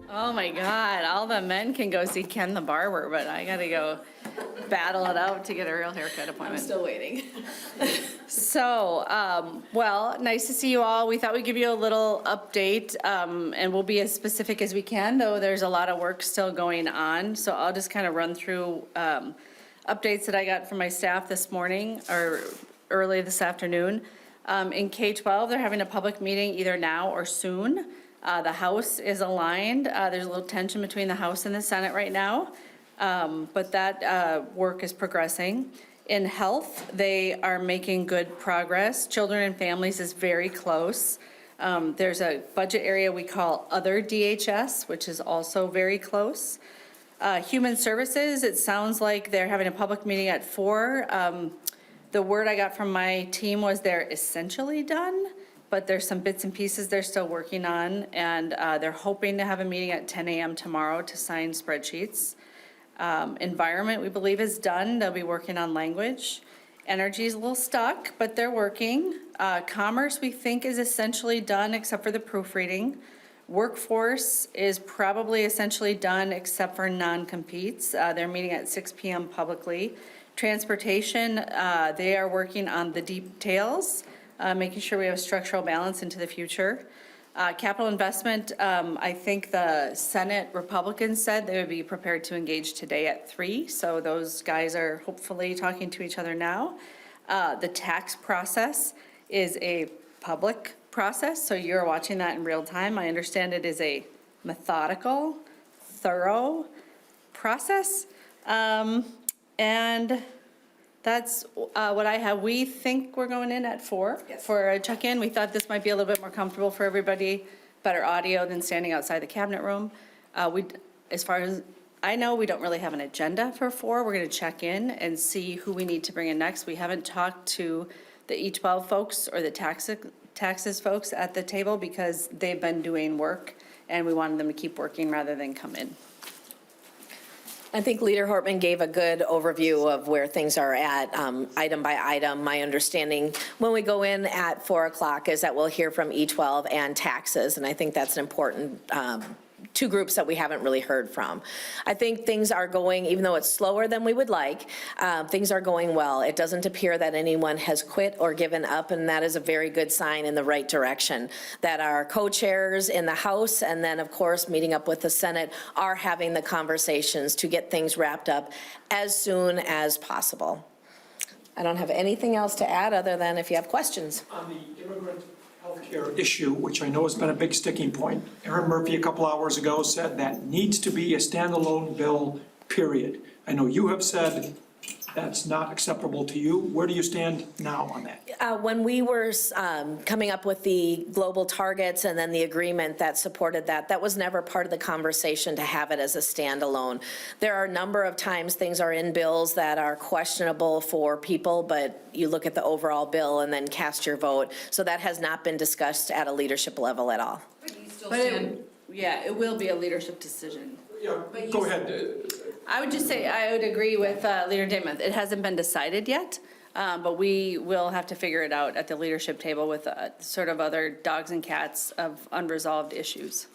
Oh my God, all the men can go see Ken the barber, but I gotta go battle it out to get a real haircut I'm appointment. still waiting. So, well, nice to see you all. We thought we'd give you a little update, and we'll be as specific as we can, though there's a lot of work still going on. So I'll just kind of run through updates that I got from my staff this morning or early this afternoon. In K-12, they're having a public meeting either now or soon. The House is aligned. There's a little tension between the House and the Senate right now, but that work is progressing. In health, they are making good progress. Children and families is very close. There's a budget area we call other DHS, which is also very close. Human services, it sounds like they're having a public meeting at 4. The word I got from my team was they're essentially done, but there's some bits and pieces they're still working on, and they're hoping to have a meeting at 10 a.m. tomorrow to sign spreadsheets. Environment, we believe, is done. They'll be working on language. Energy is a little stuck, but they're working. Commerce, we think, is essentially done except for the proofreading. Workforce is probably essentially done except for non-competes. They're meeting at 6 p.m. publicly. Transportation, they are working on the details, making sure we have structural balance into the future. Capital investment, I think the Senate Republicans said they would be prepared to engage today at 3, so those guys are hopefully talking to each other now. The tax process is a public process, so you're watching that in real time. I understand it is a methodical, thorough process, and that's what I have. We think we're going in at 4 for a check-in. We thought this might be a little bit more comfortable for everybody, better audio than standing outside the cabinet room. As far as I know, we don't really have an agenda for 4. We're going to check in and see who we need to bring in next. We haven't talked to the E-12 folks or the taxes folks at the table because they've been doing work, and we wanted them to keep working rather than come in. I think Leader Hortman gave a good overview of where things are at, item by item. My understanding when we go in at 4 o'clock is that we'll hear from E12 and taxes, and I think that's an important two groups that we haven't really heard from. I think things are going, even though it's slower than we would like, things are going well. It doesn't appear that anyone has quit or given up, and that is a very good sign in the right direction. That our co-chairs in the House and then, of course, meeting up with the Senate are having the conversations to get things wrapped up as soon as possible. I don't have anything else to add other than if you have questions. On the immigrant healthcare issue, which I know has been a big sticking point, Aaron Murphy a couple hours ago said that needs to be a standalone bill, period. I know you have said that's not acceptable to you. Where do you stand now on that? When we were coming up with the global targets and then the agreement that supported that, that was never part of the conversation to have it as a standalone. There are a number of times things are in bills that are questionable for people, but you look at the overall bill and then cast your vote. So that has not been discussed at a leadership level at all. But yeah, it will be a leadership decision. Yeah, go ahead. I would just say, I would agree with Leader Demuth. It hasn't been decided yet, but we will have to figure it out at the leadership table with sort of other dogs and cats of unresolved issues.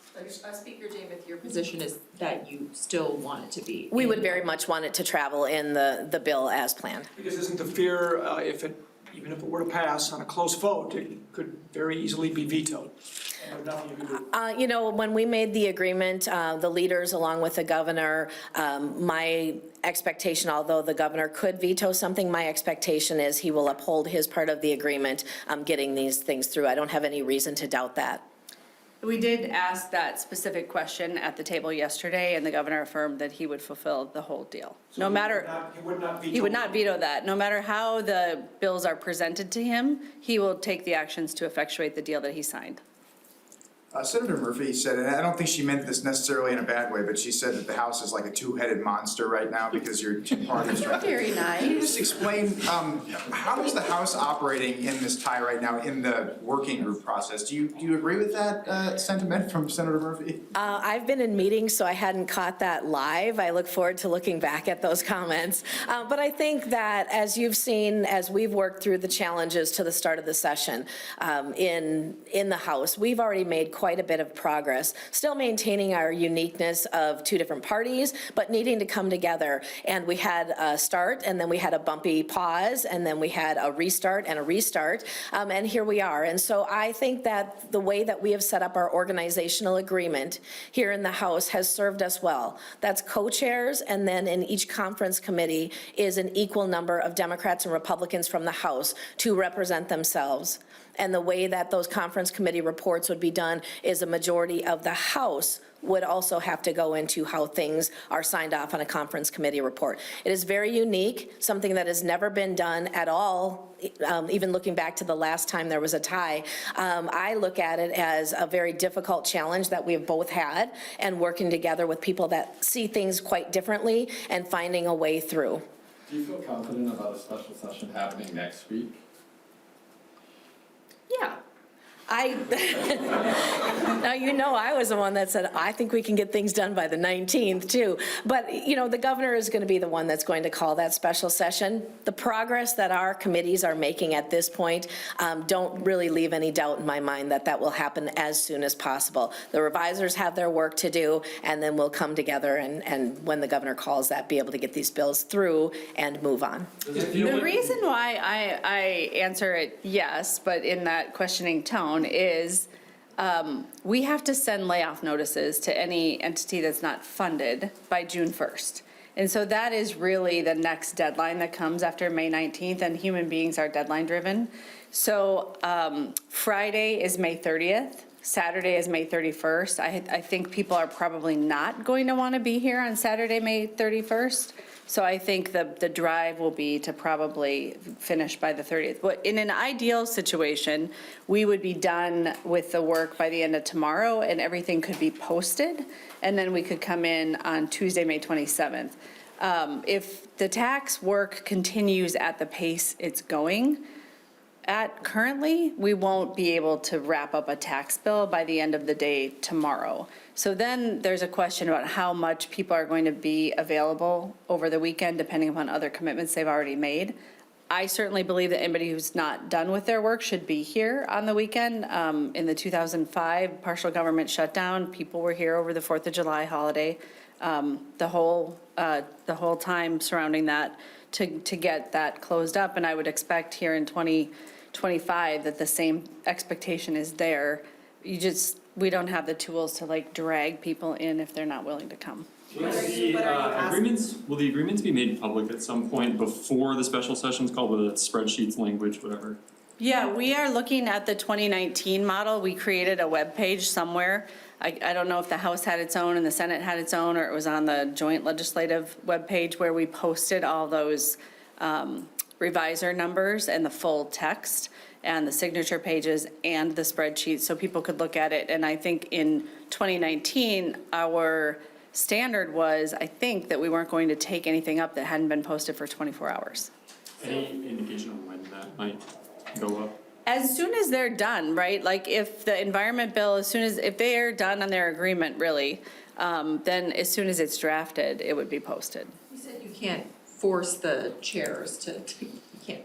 Speaker Demuth, your position is that you still want it to be? We would very much want it to travel in the bill as planned. Because isn't the fear, even if it were to pass on a close vote, it could very easily be vetoed? You know, when we made the agreement, the leaders along with the governor, my expectation, although the governor could veto something, my expectation is he will uphold his part of the agreement, getting these things through. I don't have any reason to doubt that. We did ask that specific question at the table yesterday, and the governor affirmed that he would fulfill the whole deal. So no matter, he would not veto that. No matter how the bills are presented to him, he will take the actions to effectuate the deal that he signed. Senator Murphy said, and I don't think she meant this necessarily in a bad way, but she said that the House is like a two-headed monster right now because your two parties are. Very nice. Can you just explain, how is the House operating in this tie right now in the working group process? Do you agree with that sentiment from Senator Murphy? I've been in meetings, so I hadn't caught that live. I look forward to looking back at those comments. But I think that, as you've seen, as we've worked through the challenges to the start of the session in the House, we've already made quite a bit of progress, still maintaining our uniqueness of two different parties, but needing to come together. And we had a start, and then we had a bumpy pause, and then we had a restart and a restart, and here we are. And so I think that the way that we have set up our organizational agreement here in the House has served us well. That's co-chairs, and then in each conference committee is an equal number of Democrats and Republicans from the House to represent themselves. And the way that those conference committee reports would be done is a majority of the House would also have to go into how things are signed off on a conference committee report. It is very unique, something that has never been done at all, even looking back to the last time there was a tie. I look at it as a very difficult challenge that we've both had, and working together with people that see things quite differently and finding a way through. Do you feel confident about a special session happening next week? Yeah. Now, you know, I was the one that said, I think we can get things done by the 19th, too. But, you know, the governor is going to be the one that's going to call that special session. The progress that our committees are making at this point don't really leave any doubt in my mind that that will happen as soon as possible. The revisers have their work to do, and then we'll come together and when the governor calls that, be able to get these bills through and move on. The reason why I answer it yes, but in that questioning tone, is we have to send layoff notices to any entity that's not funded by June 1st. And so that is really the next deadline that comes after May 19th, and human beings are deadline driven. So Friday is May 30th. Saturday is May 31st. I think people are probably not going to want to be here on Saturday, May 31st. So I think the drive will be to probably finish by the 30th. But in an ideal situation, we would be done with the work by the end of tomorrow, and everything could be posted, and then we could come in on Tuesday, May 27th. If the tax work continues at the pace it's going at currently, we won't be able to wrap up a tax bill by the end of the day tomorrow. So then there's a question about how much people are going to be available over the weekend, depending upon other commitments they've already made. I certainly believe that anybody who's not done with their work should be here on the weekend. In the 2005 partial government shutdown, people were here over the 4th of July holiday, the whole time surrounding that to get that closed up. And I would expect here in 2025 that the same expectation is there. We don't have the tools to like drag people in if they're not willing to come. Will the agreements be made public at some point before the special session's called, whether it's spreadsheets, language, whatever? Yeah, we are looking at the 2019 model. We created a web page somewhere. I don't know if the House had its own and the Senate had its own, or it was on the joint legislative web page where we posted all those revisor numbers and the full text and the signature pages and the spreadsheet so people could look at it. And I think in 2019, our standard was, I think, that we weren't going to take anything up that hadn't been posted for 24 hours. Any indication of when that might go up? As soon as they're done, right? Like if the environment bill, if they are done on their agreement, really, then as soon as it's drafted, it would be posted. You said you can't force the chairs to you can't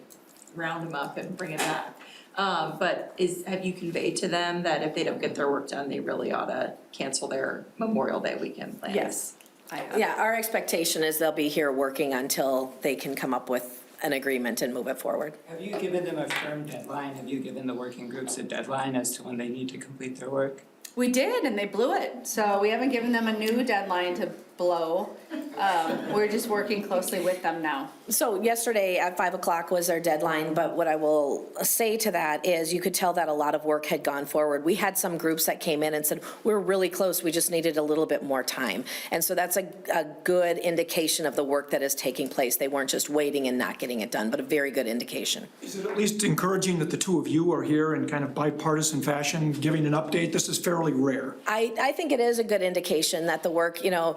round them up and bring it back. But have you conveyed to them that if they don't get their work done, they really ought to cancel their Memorial Day weekend plans? Yes, I have. Yeah, our expectation is they'll be here working until they can come up with an agreement and move it forward. Have you given them a firm deadline? Have you given the working groups a deadline as to when they need to complete their work? We did, and they blew it. So we haven't given them a new deadline to blow. We're just working closely with them now. So yesterday at 5 o'clock was our deadline, but what I will say to that is you could tell that a lot of work had gone forward. We had some groups that came in and said, we're really close, we just needed a little bit more time. And so that's a good indication of the work that is taking place. They weren't just waiting and not getting it done, but a very good indication. Is it at least encouraging that the two of you are here in kind of bipartisan fashion, giving an update? This is fairly rare. I think it is a good indication that the work, you know,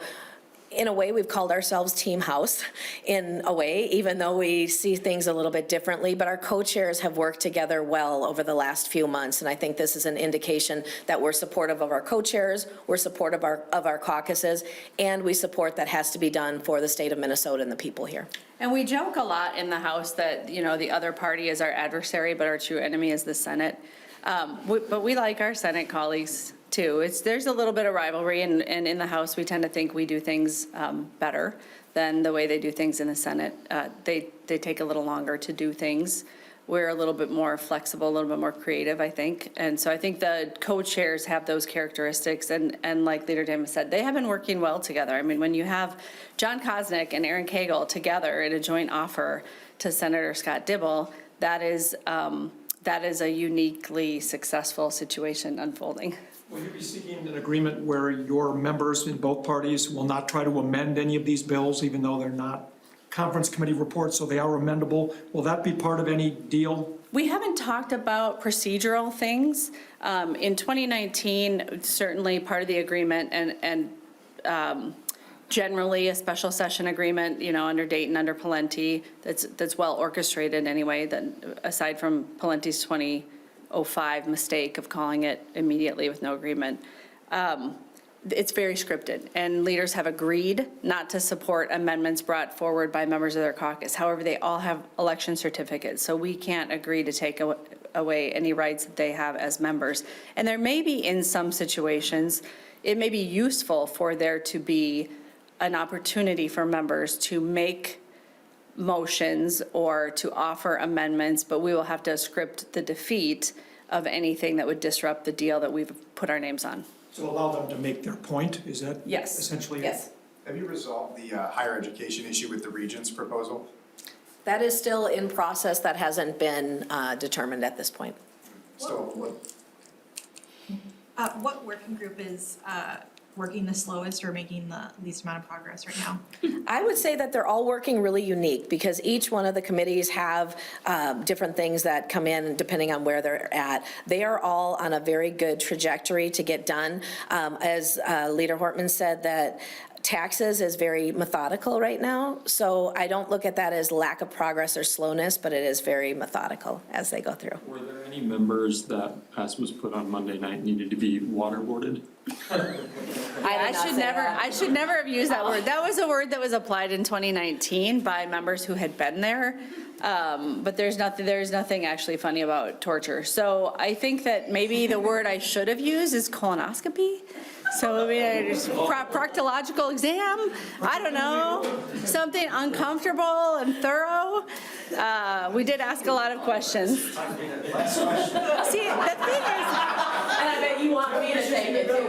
in a way, we've called ourselves Team House in a way, even though we see things a little bit differently. But our co-chairs have worked together well over the last few months. And I think this is an indication that we're supportive of our co-chairs, we're supportive of our caucuses, and we support that has to be done for the state of Minnesota and the people here. And we joke a lot in the House that, you know, the other party is our adversary, but our true enemy is the Senate. But we like our Senate colleagues. too. There's a little bit of rivalry, and in the House, we tend to think we do things better than the way they do things in the Senate. They take a little longer to do things. We're a little bit more flexible, a little bit more creative, I think. And so I think the co-chairs have those characteristics, and like Leader Demuth said, they have been working well together. I mean, when you have John Kosnick and Aaron Cagle together in a joint offer to Senator Scott Dibble, that is a uniquely successful situation unfolding. Will you be seeking an agreement where your members in both parties will not try to amend any of these bills, even though they're not conference committee reports, so they are amendable? Will that be part of any deal? We haven't talked about procedural things. In 2019, certainly part of the agreement and generally a special session agreement, under Dayton, under Pawlenty, that's well orchestrated anyway, that aside from Pawlenty's 2005 mistake of calling it immediately with no agreement. It's very scripted, and leaders have agreed not to support amendments brought forward by members of their caucus. However, they all have election certificates, so we can't agree to take away any rights that they have as members. And there may be, in some situations, it may be useful for there to be an opportunity for members to make motions or to offer amendments, but we will have to script the defeat of anything that would disrupt the deal that we've put our names on. So allow them to make their point, is that Yes. essentially? Yes. Have you resolved the higher education issue with the Regents proposal? That is still in process. That hasn't been determined at this point. Still, What working group is working the slowest or making the least amount of progress right now? I would say that they're all working really unique because each one of the committees have different things that come in depending on where they're at. They are all on a very good trajectory to get done. As Leader Hortman said, that taxes is very methodical right now, so I don't look at that as lack of progress or slowness, but it is very methodical as they go through. Were there any members that, as was put on Monday night, needed to be waterboarded? I should never have used that word. That was a word that was applied in 2019 by members who had been there. But there's nothing actually funny about torture. So I think that maybe the word I should have used is colonoscopy. So maybe just proctological exam, I don't know, something uncomfortable and thorough. We did ask a lot of questions. See, the thing is, and I bet you want me to take it too,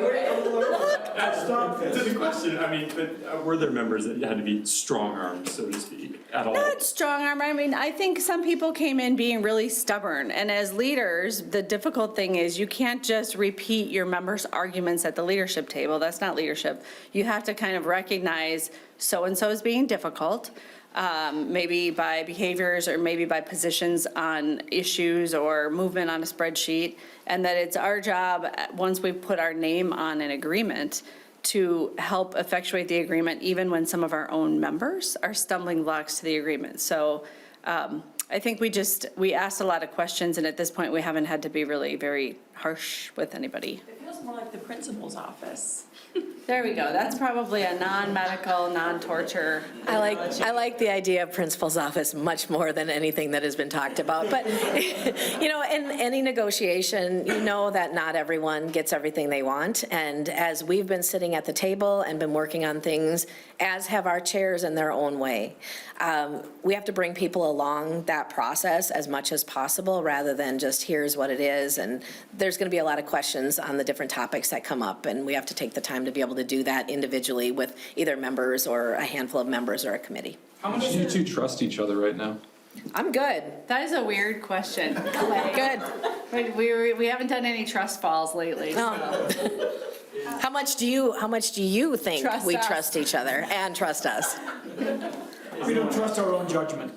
To the question, I mean, but were there members that had to be strong-armed, so to speak, at all? Not strong arm. I mean, I think some people came in being really stubborn. And as leaders, the difficult thing is you can't just repeat your members' arguments at the leadership table. That's not leadership. You have to kind of recognize so-and-so is being difficult, maybe by behaviors or maybe by positions on issues or movement on a spreadsheet. And that it's our job, once we put our name on an agreement, to help effectuate the agreement even when some of our own members are stumbling blocks to the agreement. So I think we asked a lot of questions, and at this point, we haven't had to be really very harsh with anybody. It feels more like the principal's office. There we go. That's probably a non-medical, non-torture. I like the idea of principal's office much more than anything that has been talked about. But, in any negotiation, that not everyone gets everything they want. And as we've been sitting at the table and been working on things, as have our chairs in their own way, we have to bring people along that process as much as possible rather than just here's what it is. And there's going to be a lot of questions on the different topics that come up, and we have to take the time to be able to do that individually with either members or a handful of members or a committee. How much do you two trust each other right now? I'm good. That is a weird question. Good. We haven't done any trust falls lately. so. How much do you think Trust we us. trust each other and trust us? We don't trust our own judgment.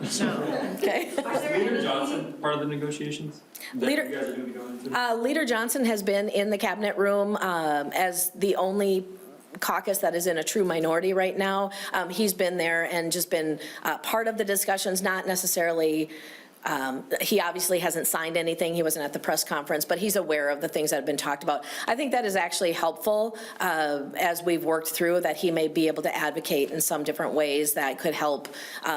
Okay. Leader Johnson, part of the negotiations? that Leader- you guys are gonna be going to? Leader Johnson has been in the cabinet room as the only caucus that is in a true minority right now. He's been there and just been part of the discussions, not necessarily, he obviously hasn't signed anything, he wasn't at the press conference, but he's aware of the things that have been talked about. I think that is actually helpful as we've worked through, that he may be able to advocate in some different ways that could help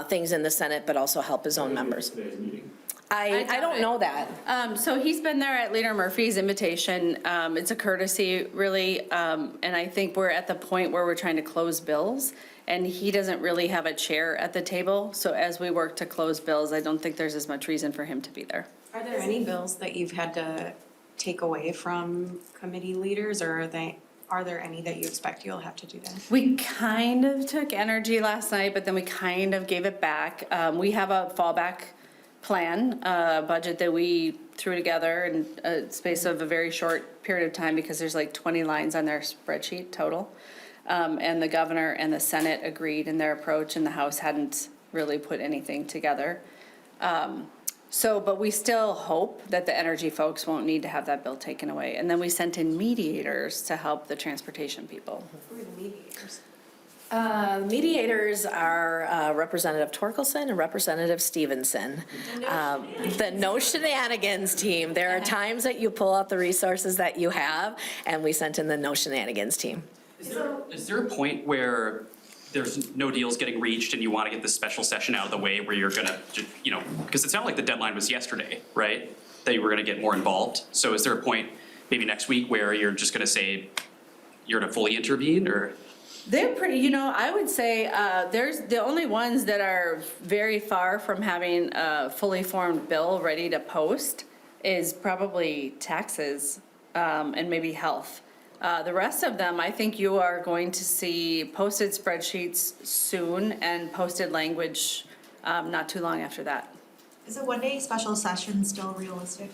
things in the Senate, but also help his own members. Today's meeting. I don't know that. So he's been there at Leader Murphy's invitation. It's a courtesy, really, and I think we're at the point where we're trying to close bills, and he doesn't really have a chair at the table. So as we work to close bills, I don't think there's as much reason for him to be there. Are there any bills that you've had to take away from committee leaders, or are there any that you expect you'll have to do that? We kind of took energy last night, but then we kind of gave it back. We have a fallback plan, budget that we threw together in a space of a very short period of time because there's like 20 lines on their spreadsheet total. And the governor and the Senate agreed in their approach, and the House hadn't really put anything together. But we still hope that the energy folks won't need to have that bill taken away. And then we sent in mediators to help the transportation people. Who are the mediators? Mediators are Representative Torkelson and Representative Stevenson. The No Shenanigans team. There are times that you pull out the resources that you have, and we sent in the No Shenanigans team. Is there a point where there's no deals getting reached and you want to get this special session out of the way where you're gonna, because it sounded like the deadline was yesterday, right? That you were gonna get more involved. So is there a point, maybe next week, where you're just gonna say you're gonna fully intervene, or? They're pretty, I would say, there's the only ones that are very far from having a fully formed bill ready to post is probably taxes, and maybe health. The rest of them, I think you are going to see posted spreadsheets soon and posted language, not too long after that. Is a one-day special session still realistic?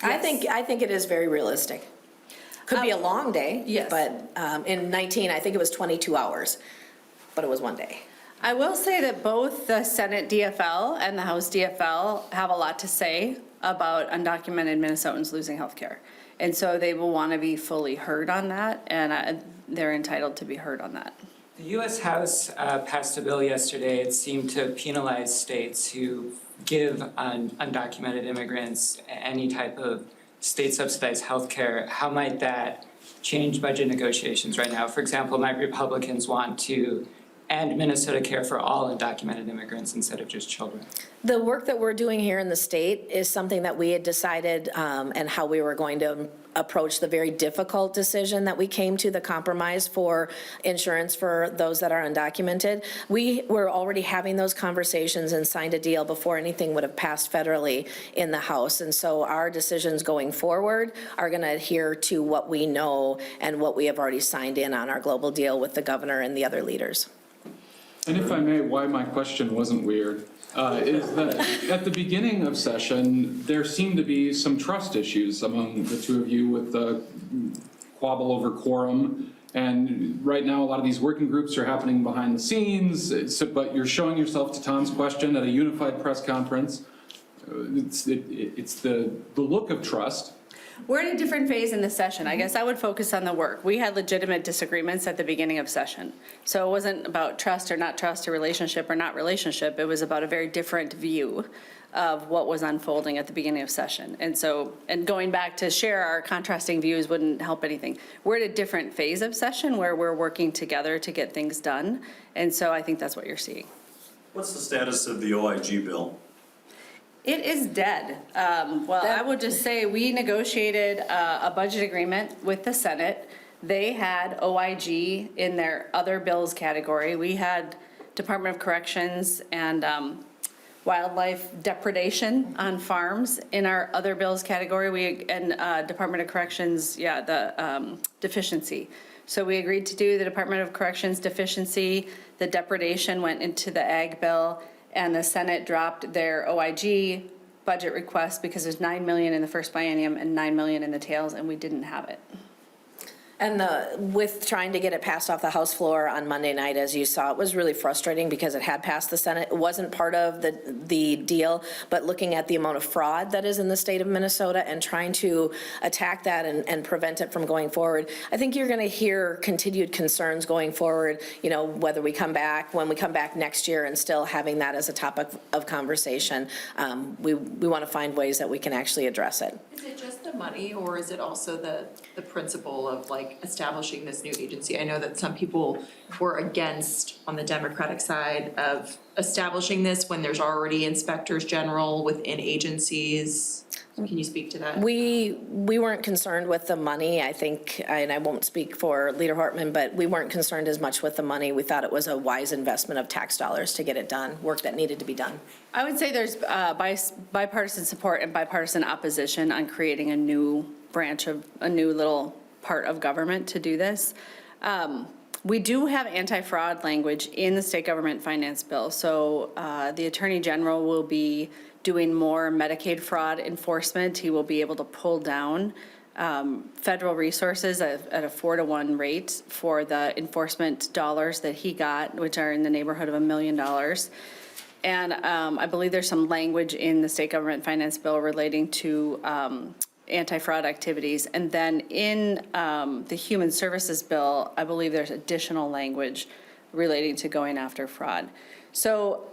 I think it is very realistic. Could be a long day. Yes. But in 19, I think it was 22 hours, but it was one day. I will say that both the Senate DFL and the House DFL have a lot to say about undocumented Minnesotans losing health care. And so they will want to be fully heard on that, and they're entitled to be heard on that. The U.S. House passed a bill yesterday. It seemed to penalize states who give undocumented immigrants any type of state-subsidized health care. How might that change budget negotiations right now? For example, might Republicans want to end Minnesota Care for all undocumented immigrants instead of just children? The work that we're doing here in the state is something that we had decided and how we were going to approach the very difficult decision that we came to, the compromise for insurance for those that are undocumented. We were already having those conversations and signed a deal before anything would have passed federally in the House. And so our decisions going forward are going to adhere to what we know and what we have already signed in on our global deal with the governor and the other leaders. And if I may, why my question wasn't weird, is that at the beginning of session, there seemed to be some trust issues among the two of you with the squabble over quorum. And right now, a lot of these working groups are happening behind the scenes, but you're showing yourself to Tom's question at a unified press conference. It's the look of trust. We're in a different phase in the session. I guess I would focus on the work. We had legitimate disagreements at the beginning of session. So it wasn't about trust or not trust, or relationship or not relationship. It was about a very different view of what was unfolding at the beginning of session. And going back to share our contrasting views wouldn't help anything. We're at a different phase of session where we're working together to get things done. And so I think that's what you're seeing. What's the status of the OIG bill? It is dead. I would just say we negotiated a budget agreement with the Senate. They had OIG in their other bills category. We had Department of Corrections and wildlife depredation on farms in our other bills category. And Department of Corrections, the deficiency. So we agreed to do the Department of Corrections deficiency. The depredation went into the ag bill. And the Senate dropped their OIG budget request because there's $9 million in the first biennium and $9 million in the tails, and we didn't have it. And with trying to get it passed off the House floor on Monday night, as you saw, it was really frustrating because it had passed the Senate. It wasn't part of the deal, but looking at the amount of fraud that is in the state of Minnesota and trying to attack that and prevent it from going forward, I think you're going to hear continued concerns going forward, whether when we come back next year and still having that as a topic of conversation. We want to find ways that we can actually address it. Is it just the money, or is it also the principle of like establishing this new agency? I know that some people were against, on the Democratic side, of establishing this when there's already inspectors general within agencies. Can you speak to that? We weren't concerned with the money, I think, and I won't speak for Leader Hortman, but we weren't concerned as much with the money. We thought it was a wise investment of tax dollars to get it done, work that needed to be done. I would say there's bipartisan support and bipartisan opposition on creating a new branch of, a new little part of government to do this. We do have anti-fraud language in the state government finance bill. So the Attorney General will be doing more Medicaid fraud enforcement. He will be able to pull down federal resources at a 4-to-1 rate for the enforcement dollars that he got, which are in the neighborhood of $1 million. And I believe there's some language in the state government finance bill relating to anti-fraud activities. And then in the human services bill, I believe there's additional language relating to going after fraud. So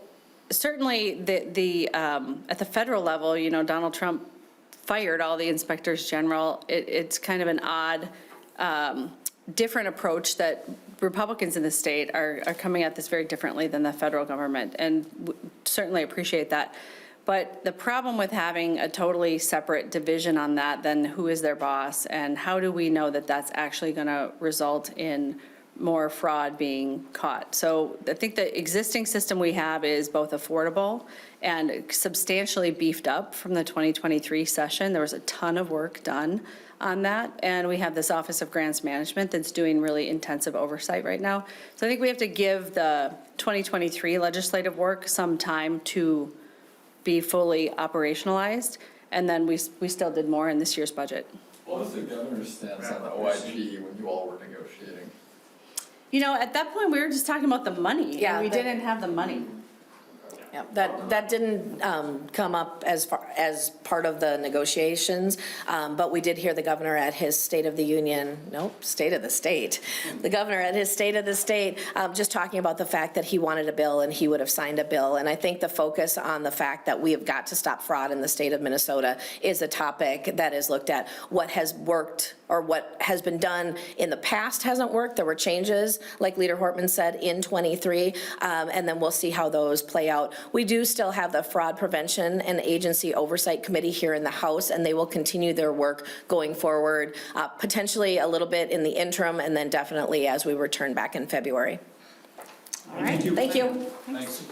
certainly at the federal level, you know, Donald Trump fired all the inspectors general. It's kind of an odd, different approach that Republicans in the state are coming at this very differently than the federal government, and certainly appreciate that. But the problem with having a totally separate division on that, then who is their boss, and how do we know that that's actually going to result in more fraud being caught? So I think the existing system we have is both affordable and substantially beefed up from the 2023 session. There was a ton of work done on that, and we have this Office of Grants Management that's doing really intensive oversight right now. So I think we have to give the 2023 legislative work some time to be fully operationalized, and then we still did more in this year's budget. What was the governor's stance on the OIG when you all were negotiating? You know, at that point, we were just talking about the money, Yeah, and we the- didn't have the money. Yeah, that didn't come up as part of the negotiations, but we did hear the governor at his State of the Union, State of the State. The governor at his State of the State, just talking about the fact that he wanted a bill and he would have signed a bill. And I think the focus on the fact that we have got to stop fraud in the state of Minnesota is a topic that is looked at. What has worked or what has been done in the past hasn't worked. There were changes, like Leader Hortman said, in '23, and then we'll see how those play out. We do still have the Fraud Prevention and Agency Oversight Committee here in the House, and they will continue their work going forward, potentially a little bit in the interim, and then definitely as we return back in February. All right, thank you. Thanks.